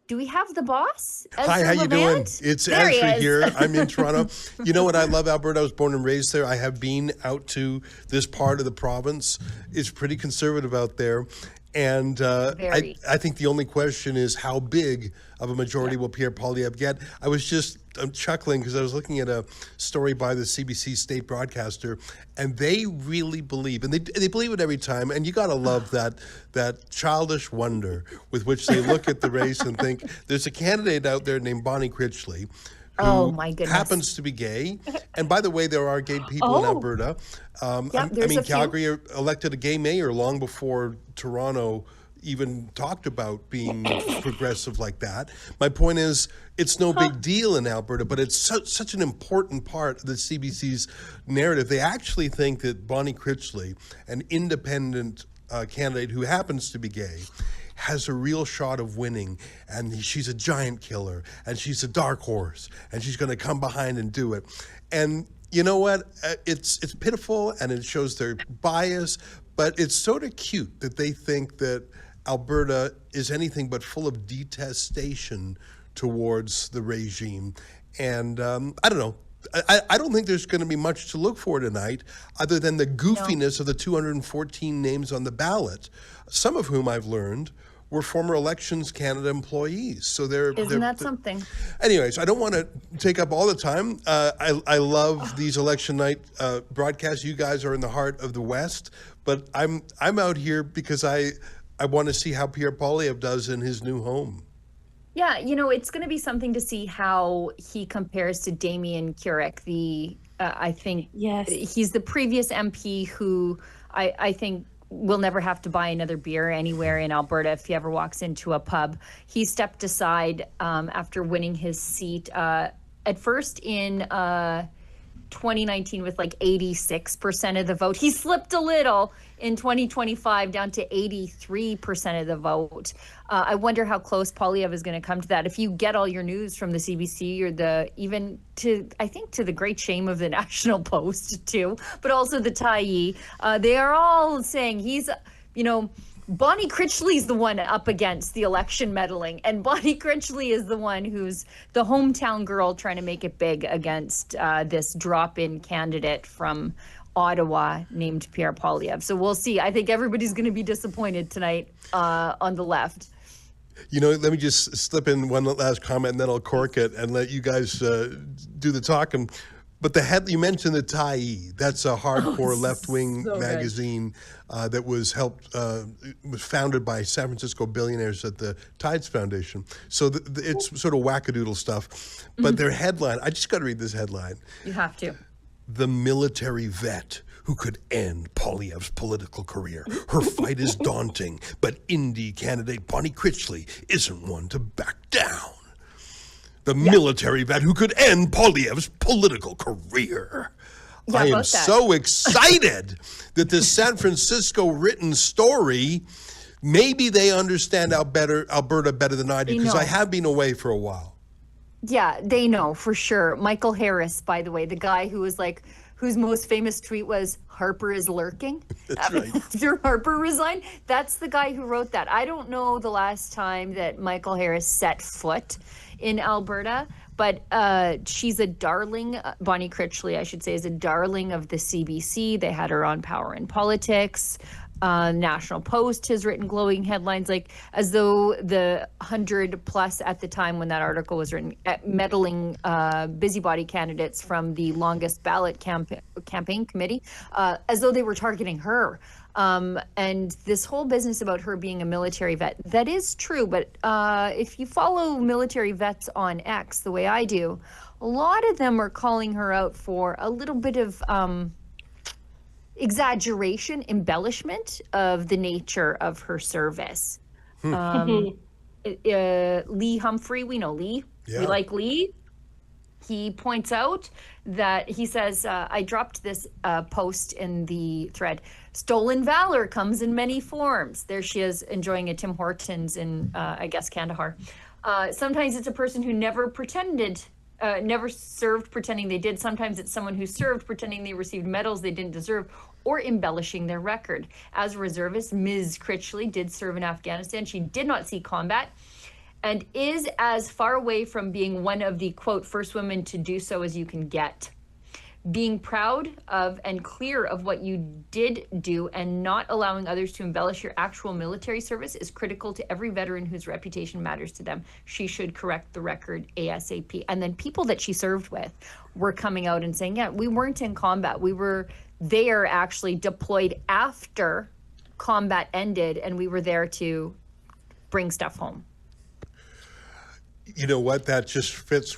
Do we have the boss? Hi, how you doing? It's Ezra here. I'm in Toronto. You know what? I love Alberta. I was born and raised there. I have been out to this part of the province. It's pretty conservative out there. And I think the only question is how big of a majority will Pierre Poilievre get? I'm chuckling because I was looking at a story by the CBC state broadcaster, and they really believe, and they believe it every time, and you got to love that childish wonder with which they look at the race and think, there's a candidate out there named Bonnie Critchley, who happens to be gay. And by the way, there are gay people in Alberta. Calgary elected a gay mayor long before Toronto even talked about being progressive like that. My point is, it's no big deal in Alberta, but it's such an important part of the CBC's narrative. They actually think that Bonnie Critchley, an independent candidate who happens to be gay, has a real shot of winning, and she's a giant killer, and she's a dark horse, and she's going to come behind and do it. And you know what? It's pitiful, and it shows their bias, but it's sort of cute that they think that Alberta is anything but full of detestation towards the regime. And I don't know. I don't think there's going to be much to look for tonight other than the goofiness of the 214 names on the ballot, some of whom I've learned were former Elections Canada employees. So Isn't that something? Anyways, I don't want to take up all the time. I love these election night broadcasts. You guys are in the heart of the West, but I'm out here because I want to see how Pierre Poilievre does in his new home. Yeah, it's going to be something to see how he compares to Damien Keurig. I think he's the previous MP who I think will never have to buy another beer anywhere in Alberta if he ever walks into a pub. He stepped aside after winning his seat at first in 2019 with like 86% of the vote. He slipped a little in 2025 down to 83% of the vote. I wonder how close Poilievre is going to come to that. If you get all your news from the CBC or even to the great shame of the National Post too, but also the Tyee, they are all saying he's, Bonnie Critchley's the one up against the election meddling, and Bonnie Critchley is the one who's the hometown girl trying to make it big against this drop-in candidate from Ottawa named Pierre Poilievre. So we'll see. I think everybody's going to be disappointed tonight on the left. Let me just slip in one last comment, and then I'll cork it and let you guys do the talking. But you mentioned the Tyee. That's a hardcore left-wing magazine that was founded by San Francisco billionaires at the Tides Foundation. So it's sort of wackadoodle stuff. But their headline, I just got to read this headline. You have to. The military vet who could end Poilievre's political career. Her fight is daunting, but indie candidate Bonnie Critchley isn't one to back down. The military vet who could end Poilievre's political career. I am so excited that this San Francisco written story, maybe they understand Alberta better than I do, because I have been away for a while. Yeah, they know for sure. Michael Harris, by the way, the guy whose most famous tweet was, "Harper is lurking." That's right. After Harper resigned. That's the guy who wrote that. I don't know the last time that Michael Harris set foot in Alberta, but she's a darling. Bonnie Critchley, I should say, is a darling of the CBC. They had her on Power in Politics. National Post has written glowing headlines, as though the 100 plus at the time when that article was written, meddling busybody candidates from the longest ballot campaign committee, as though they were targeting her. And this whole business about her being a military vet, that is true. But if you follow military vets on X the way I do, a lot of them are calling her out for a little bit of exaggeration, embellishment of the nature of her service. Lee Humphrey, we know Lee. Yeah. We like Lee. He points out that he says, I dropped this post in the thread. Stolen valor comes in many forms. There she is enjoying a Tim Hortons in, I guess, Kandahar. Sometimes it's a person who never served pretending they did. Sometimes it's someone who served pretending they received medals they didn't deserve or embellishing their record. As a reservist, Ms. Critchley did serve in Afghanistan. She did not see combat. and is as far away from being one of the, quote, first women to do so as you can get. Being proud of and clear of what you did do and not allowing others to embellish your actual military service is critical to every veteran whose reputation matters to them. She should correct the record ASAP. And then people that she served with were coming out and saying, yeah, we weren't in combat. We were there actually deployed after combat ended, and we were there to bring stuff home. You know what? That just fits,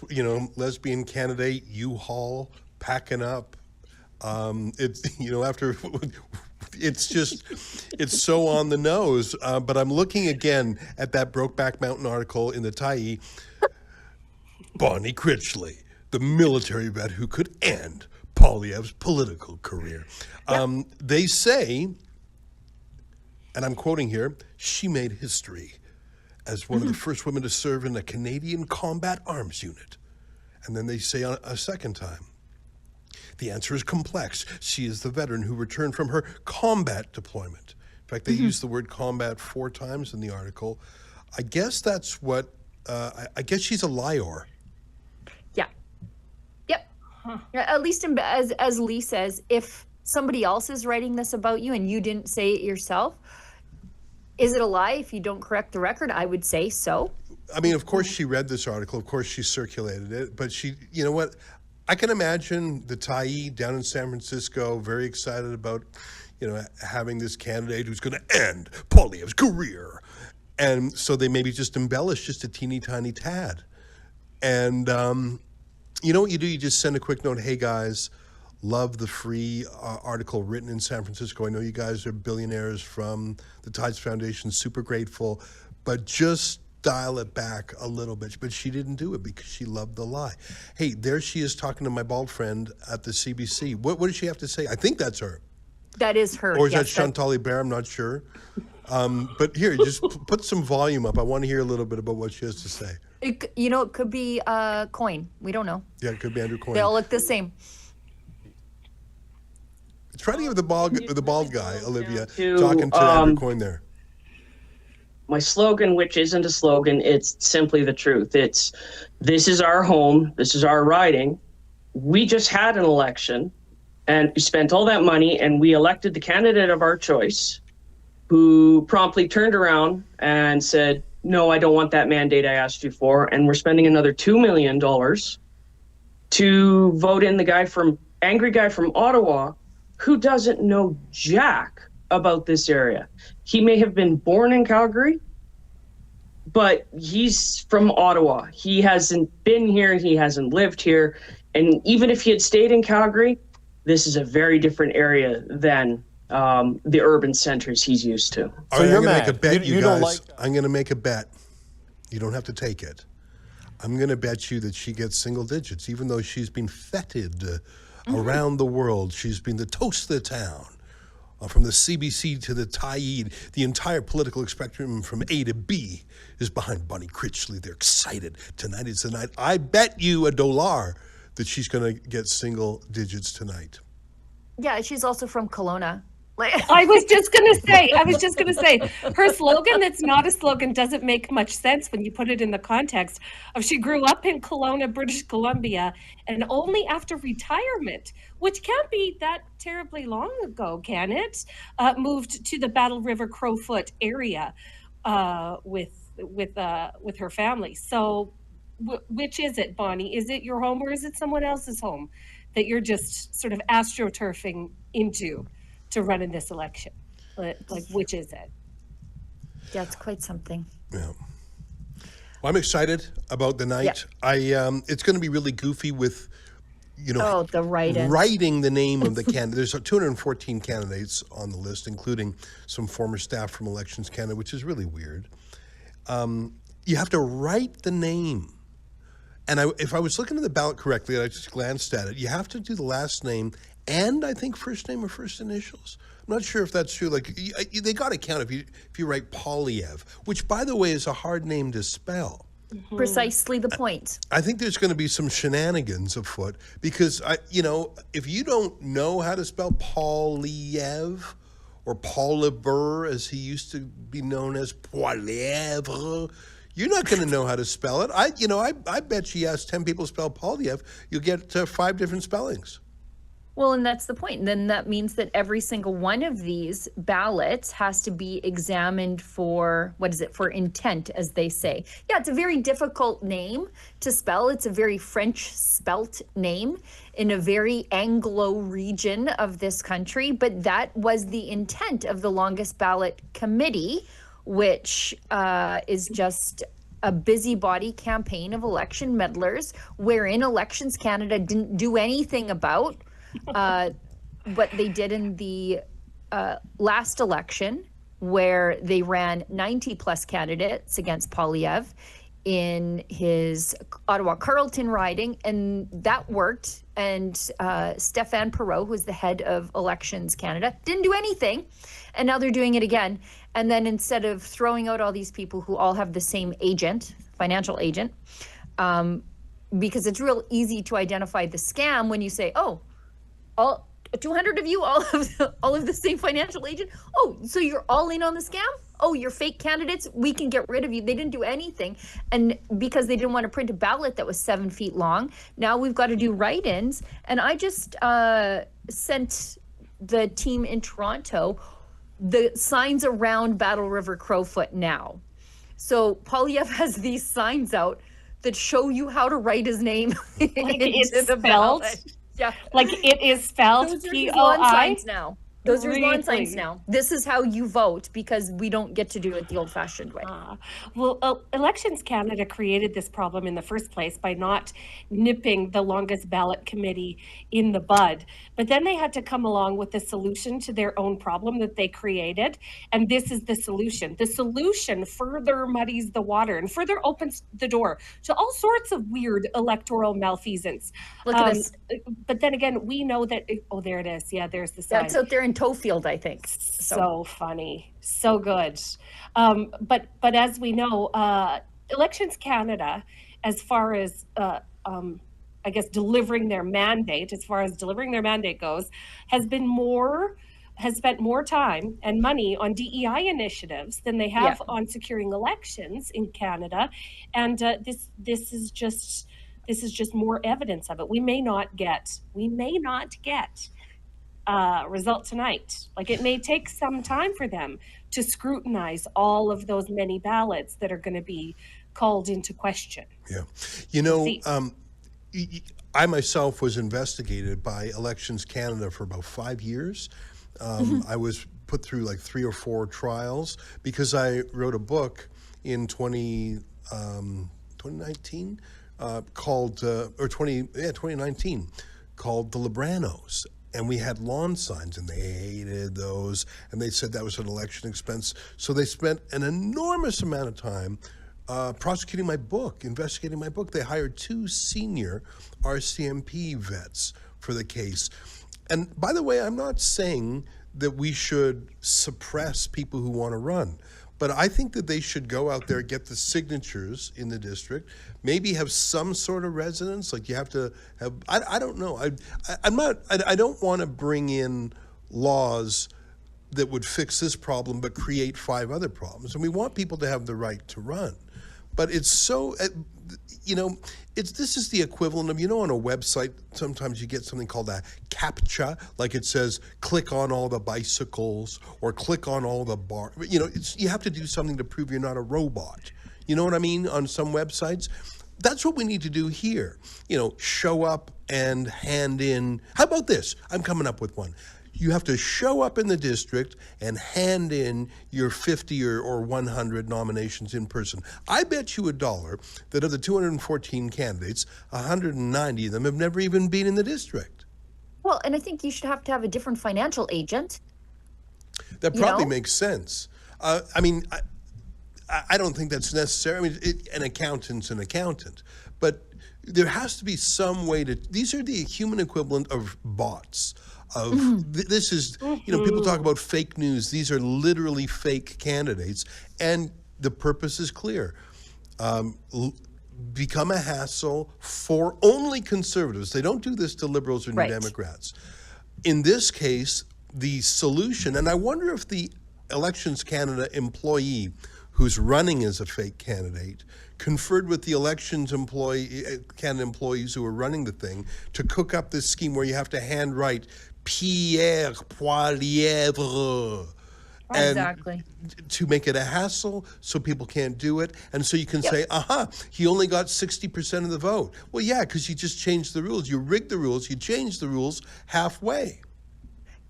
lesbian candidate, U-Haul, packing up. It's, after, it's so on the nose. But I'm looking again at that Brokeback Mountain article in the Tyee. Bonnie Critchley, the military vet who could end Poilievre's political career. They say, and I'm quoting here, she made history as one of the first women to serve in a Canadian combat arms unit. And then they say a second time, the answer is complex. She is the veteran who returned from her combat deployment. In fact, they use the word combat 4 times in the article. I guess that's what, I guess she's a liar. Yeah. Yep. Huh. At least as Lee says, if somebody else is writing this about you and you didn't say it yourself, is it a lie if you don't correct the record? I would say so. I mean, of course she read this article. Of course she circulated it. But she, you know what? I can imagine the Tyee down in San Francisco very excited about, having this candidate who's going to end Poilievre's career. And so they maybe just embellish just a teeny tiny tad. And you know what you do? You just send a quick note, hey guys, love the free article written in San Francisco. I know you guys are billionaires from the Tides Foundation, super grateful, but just dial it back a little bit. But she didn't do it because she loved the lie. Hey, there she is talking to my bald friend at the CBC. What does she have to say? I think that's her. That is her. Or is that Chantal Hébert? I'm not sure. But here, just put some volume up. I want to hear a little bit about what she has to say. It could be Coyne. We don't know. Yeah, it could be Andrew Coyne. They all look the same. Try to give the bald guy, Olivia, talking to Andrew Coyne there. My slogan, which isn't a slogan, it's simply the truth. This is our home. This is our riding. We just had an election and we spent all that money and we elected the candidate of our choice who promptly turned around and said, no, I don't want that mandate I asked you for. And we're spending another $2 million to vote in the angry guy from Ottawa who doesn't know jack about this area. He may have been born in Calgary, but he's from Ottawa. He hasn't been here. He hasn't lived here. And even if he had stayed in Calgary, this is a very different area than the urban centers he's used to. So I'm going to make a bet, you guys. I'm going to make a bet. You don't have to take it. I'm going to bet you that she gets single digits, even though she's been feted around the world. She's been the toast of the town. From the CBC to the Tyee, the entire political spectrum from A to B is behind Bonnie Critchley. They're excited. Tonight is the night. I bet you $1 that she's going to get single digits tonight. Yeah, she's also from Kelowna. I was just going to say, her slogan that's not a slogan doesn't make much sense when you put it in the context of she grew up in Kelowna, British Columbia, and only after retirement, which can't be that terribly long ago, can it? Moved to the Battle River-Crowfoot area with her family. So which is it, Bonnie? Is it your home or is it someone else's home that you're just sort of astroturfing into to run in this election? Like, which is it? Yeah, it's quite something. Yeah. Well, I'm excited about the night. Yeah. It's going to be really goofy with, the writing the name of the candidate. There's 214 candidates on the list, including some former staff from Elections Canada, which is really weird. You have to write the name. And if I was looking at the ballot correctly, and I just glanced at it, you have to do the last name and I think first name or first initials. I'm not sure if that's true. Like they got to count if you write Poilievre, which by the way is a hard name to spell. Mm-hmm. Precisely the point. I think there's going to be some shenanigans afoot because if you don't know how to spell Poilievre or Poilievre as he used to be known as Poilievre, You're not going to know how to spell it. I bet you ask 10 people to spell Poilievre, you'll get 5 different spellings. Well, and that's the point. And then that means that every single one of these ballots has to be examined for, for intent, as they say. Yeah, it's a very difficult name to spell. It's a very French spelt name in a very Anglo region of this country. But that was the intent of the longest ballot committee, which is just a busybody campaign of election meddlers, wherein Elections Canada didn't do anything about what they did in the last election, where they ran 90 plus candidates against Poilievre in his Ottawa-Carleton riding, and that worked. And Stéphane Perreault, who's the head of Elections Canada, didn't do anything, and now they're doing it again. And then instead of throwing out all these people who all have the same agent, financial agent, because it's real easy to identify the scam when you say, oh, all 200 of you, all of the same financial agent. Oh, so you're all in on the scam? Oh, you're fake candidates. We can get rid of you. They didn't do anything. And because they didn't want to print a ballot that was 7 feet long, now we've got to do write-ins. And I just sent the team in Toronto the signs around Battle River-Crowfoot now. So Poilievre has these signs out that show you how to write his name into the ballot. Yeah, like it is spelled P-O-I. Signs now. Those are lawn signs now. This is how you vote, because we don't get to do it the old-fashioned way. Elections Canada created this problem in the first place by not nipping the longest ballot committee in the bud. But then they had to come along with the solution to their own problem that they created. And this is the solution. The solution further muddies the water and further opens the door to all sorts of weird electoral malfeasance. Look at this. But then again, we know that, there it is. Yeah, there's the sign. That's out there in Tofield, I think. So funny, so good. But as we know, Elections Canada, as far as I guess delivering their mandate, goes, has spent more time and money on DEI initiatives than they have on securing elections in Canada, and this is just more evidence of it. We may not get result tonight. Like, it may take some time for them to scrutinize all of those many ballots that are going to be called into question. Yeah. I myself was investigated by Elections Canada for about 5 years. I was put through like 3 or 4 trials because I wrote a book in 2019 called 2019 called The Libranos. And we had lawn signs, and they hated those, and they said that was an election expense. So they spent an enormous amount of time prosecuting my book, investigating my book. They hired 2 senior RCMP vets for the case. And by the way, I'm not saying that we should suppress people who want to run, but I think that they should go out there, get the signatures in the district, maybe have some sort of resonance. Like, you have to have, I don't know. I don't want to bring in laws that would fix this problem but create 5 other problems. And we want people to have the right to run. But it's so, this is the equivalent of, on a website, sometimes you get something called a CAPTCHA, like it says, click on all the bicycles or click on all the bar. You have to do something to prove you're not a robot. You know what I mean? On some websites. That's what we need to do here. Show up and hand in. How about this? I'm coming up with one. You have to show up in the district and hand in your 50 or 100 nominations in person. I bet you $1 that of the 214 candidates, 190 of them have never even been in the district. Well, and I think you should have to have a different financial agent. That probably makes sense. I don't think that's necessary. An accountant's an accountant. But there has to be some way to, these are the human equivalent of bots. This is, people talk about fake news. These are literally fake candidates. And the purpose is clear. Become a hassle for only conservatives. They don't do this to liberals or New Democrats. In this case, the solution, and I wonder if the Elections Canada employee who's running as a fake candidate, conferred with the candidate employees who are running the thing to cook up this scheme where you have to handwrite Pierre Poilievre. Exactly. To make it a hassle so people can't do it. And so you can say, he only got 60% of the vote. Well, yeah, because you just changed the rules. You rigged the rules. You changed the rules halfway.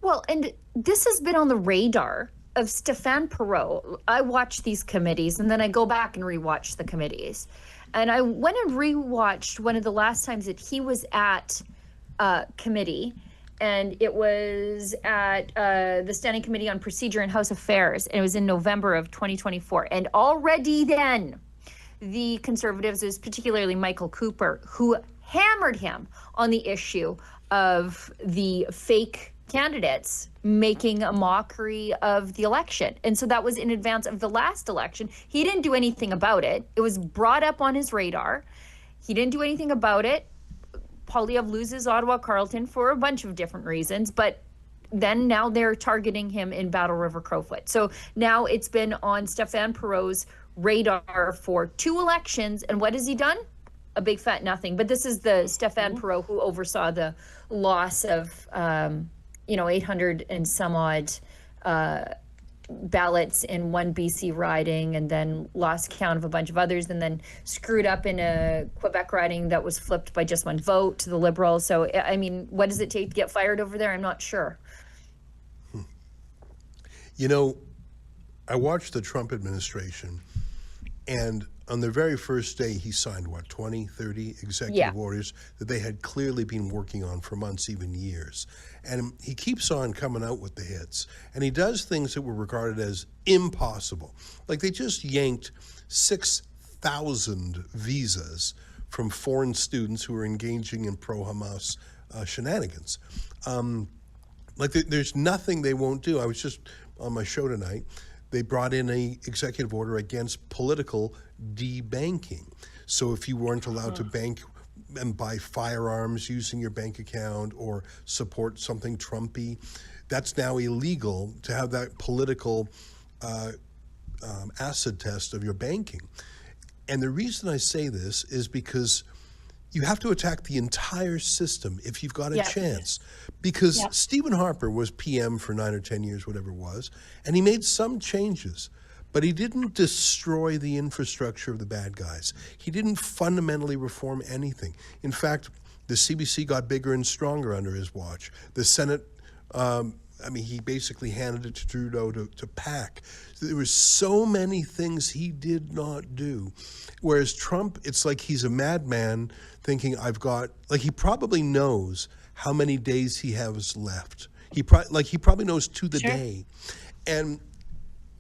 Well, and this has been on the radar of Stéphane Perreault. I watch these committees and then I go back and rewatch the committees. And I went and rewatched one of the last times that he was at committee. And it was at the Standing Committee on Procedure and House Affairs. And it was in November of 2024. And already then, the Conservatives, it was particularly Michael Cooper, who hammered him on the issue of the fake candidates making a mockery of the election. And so that was in advance of the last election. He didn't do anything about it. It was brought up on his radar. He didn't do anything about it. Poilievre loses Ottawa-Carleton for a bunch of different reasons, but then now they're targeting him in Battle River-Crowfoot. So now it's been on Stéphane Perreault's radar for 2 elections, and what has he done? A big fat nothing. But this is the Stéphane Perreault who oversaw the loss of 800 and some odd ballots in one BC riding, and then lost count of a bunch of others, and then screwed up in a Quebec riding that was flipped by just 1 vote to the Liberals. So, I mean, what does it take to get fired over there? I'm not sure. You know, I watched the Trump administration, and on the very first day, he signed, 20, 30 executive orders that they had clearly been working on for months, even years. And he keeps on coming out with the hits. And he does things that were regarded as impossible. Like they just yanked 6,000 visas from foreign students who were engaging in pro-Hamas shenanigans. There's nothing they won't do. I was just on my show tonight. They brought in an executive order against political debanking. So if you weren't allowed to bank and buy firearms using your bank account or support something Trumpy, that's now illegal to have that political acid test of your banking. And the reason I say this is because you have to attack the entire system if you've got a chance. Because Stephen Harper was PM for 9 or 10 years, whatever it was, and he made some changes, but he didn't destroy the infrastructure of the bad guys. He didn't fundamentally reform anything. In fact, the CBC got bigger and stronger under his watch. The Senate, he basically handed it to Trudeau to pack. There were so many things he did not do. Whereas Trump, it's like he's a madman thinking he probably knows how many days he has left. He probably knows to the day. And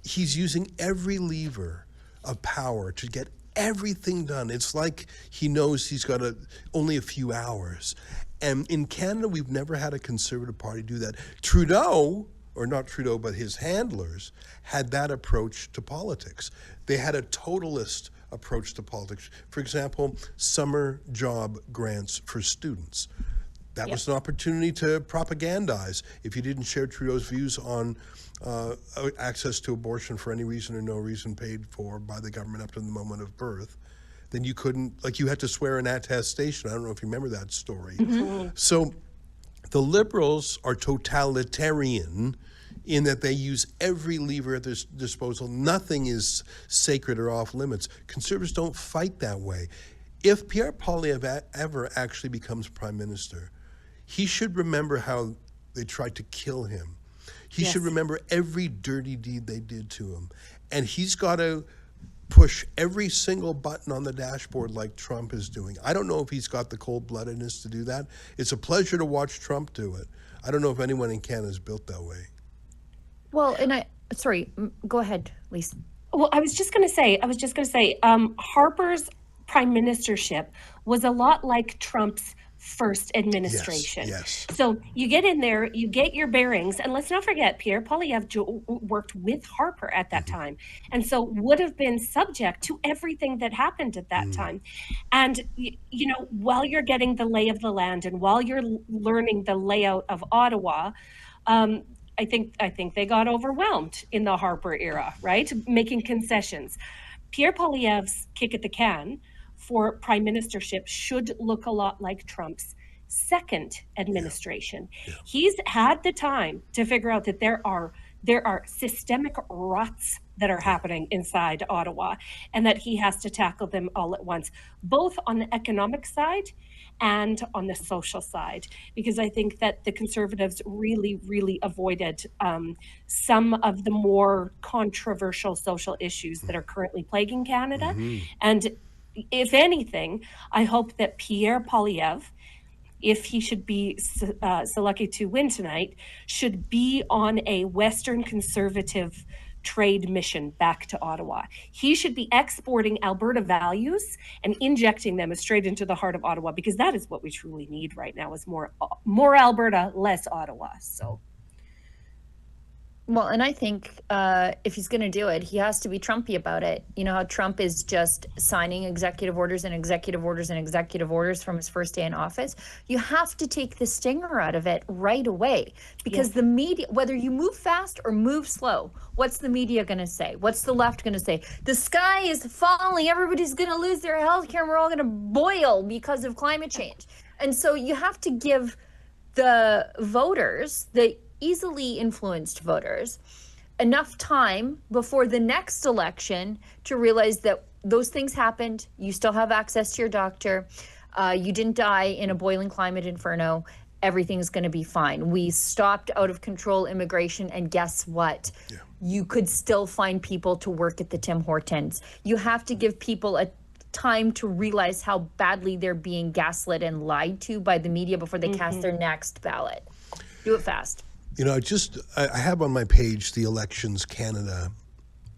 he's using every lever of power to get everything done. It's like he knows he's got only a few hours. And in Canada, we've never had a Conservative Party do that. Trudeau, or not Trudeau, but his handlers, had that approach to politics. They had a totalist approach to politics. For example, summer job grants for students. That was an opportunity to propagandize. If you didn't share Trudeau's views on access to abortion for any reason or no reason paid for by the government up to the moment of birth, then you couldn't, you had to swear an attestation. I don't know if you remember that story. Mm-hmm. So the Liberals are totalitarian in that they use every lever at their disposal. Nothing is sacred or off limits. Conservatives don't fight that way. If Pierre Poilievre ever actually becomes prime minister, he should remember how they tried to kill him. He should remember every dirty deed they did to him. And he's got to push every single button on the dashboard like Trump is doing. I don't know if he's got the cold-bloodedness to do that. It's a pleasure to watch Trump do it. I don't know if anyone in Canada is built that way. Well, and go ahead, Lisa. Well, I was just going to say, Harper's prime ministership was a lot like Trump's first administration. Yes. So you get in there, you get your bearings, and let's not forget, Pierre Poilievre worked with Harper at that time, and so would have been subject to everything that happened at that time. And while you're getting the lay of the land and while you're learning the layout of Ottawa, I think they got overwhelmed in the Harper era, right? Making concessions. Pierre Poilievre's kick at the can for prime ministership should look a lot like Trump's second administration. Yeah. He's had the time to figure out that there are systemic rots that are happening inside Ottawa, and that he has to tackle them all at once, both on the economic side and on the social side, because I think that the Conservatives really, really avoided some of the more controversial social issues that are currently plaguing Canada. Mm-hmm. And if anything, I hope that Pierre Poilievre, if he should be so lucky to win tonight, should be on a Western Conservative trade mission back to Ottawa. He should be exporting Alberta values and injecting them straight into the heart of Ottawa, because that is what we truly need right now, is more Alberta, less Ottawa. So. Well, and I think if he's going to do it, he has to be Trumpy about it. You know how Trump is just signing executive orders and executive orders and executive orders from his first day in office? You have to take the stinger out of it right away, because the media, whether you move fast or move slow, what's the media going to say? What's the left going to say? The sky is falling. Everybody's going to lose their health care. And we're all going to boil because of climate change. And so you have to give the voters, the easily influenced voters, enough time before the next election to realize that those things happened. You still have access to your doctor. You didn't die in a boiling climate inferno. Everything's going to be fine. We stopped out of control immigration, and guess what? Yeah. You could still find people to work at the Tim Hortons. You have to give people a time to realize how badly they're being gaslit and lied to by the media before they cast their next ballot. Do it fast. You know, I have on my page the Elections Canada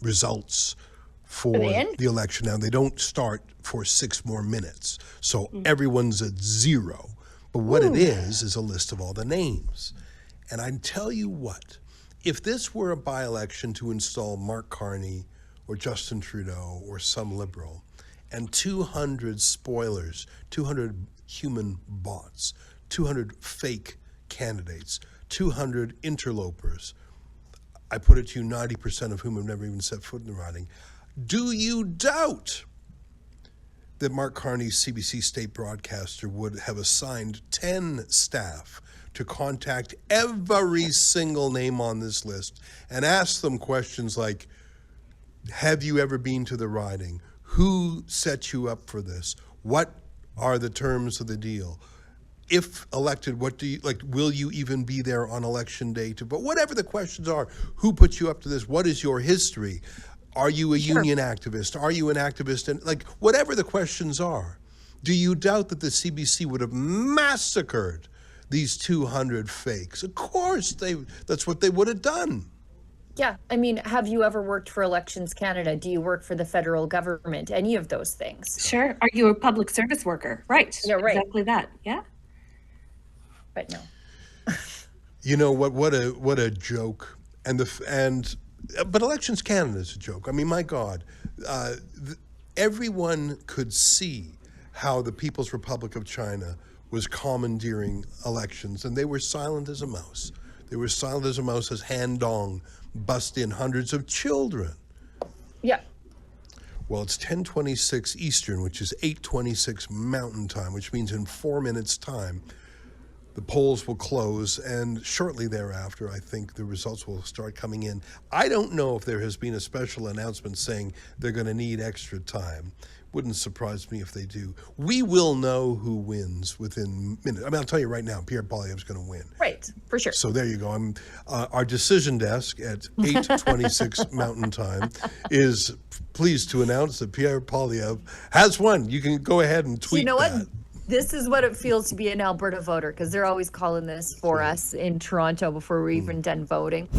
results for the election. Now, they don't start for 6 more minutes, so everyone's at 0. But what it is a list of all the names. And I tell you what, if this were a by-election to install Mark Carney or Justin Trudeau or some Liberal, and 200 spoilers, 200 human bots, 200 fake candidates, 200 interlopers, I put it to you, 90% of whom have never even set foot in the riding. Do you doubt that Mark Carney's CBC state broadcaster would have assigned 10 staff to contact every single name on this list and ask them questions like, have you ever been to the riding? Who set you up for this? What are the terms of the deal? If elected, what do you like? Will you even be there on election day? But whatever the questions are, who put you up to this? What is your history? Are you a union activist? Are you an activist? And like whatever the questions are, do you doubt that the CBC would have massacred these 200 fakes? Of course, that's what they would have done. Yeah, I mean, have you ever worked for Elections Canada? Do you work for the federal government? Any of those things? Sure. Are you a public service worker? Right. Yeah, right. Exactly that. Yeah. But no. You know what a joke. But Elections Canada is a joke. I mean, my God, everyone could see how the People's Republic of China was commandeering elections, and they were silent as a mouse. They were silent as a mouse as Han Dong bust in hundreds of children. Yeah. Well, it's 10:26 Eastern, which is 8:26 Mountain Time, which means in 4 minutes' time, the polls will close, and shortly thereafter, I think the results will start coming in. I don't know if there has been a special announcement saying they're going to need extra time. Wouldn't surprise me if they do. We will know who wins within minutes. I mean, I'll tell you right now, Pierre Poilievre's going to win. Right, for sure. So there you go. Our decision desk at 8:26 Mountain Time is pleased to announce that Pierre Poilievre has won. You can go ahead and tweet that. You know what? This is what it feels to be an Alberta voter, because they're always calling this for us in Toronto before we're even done voting.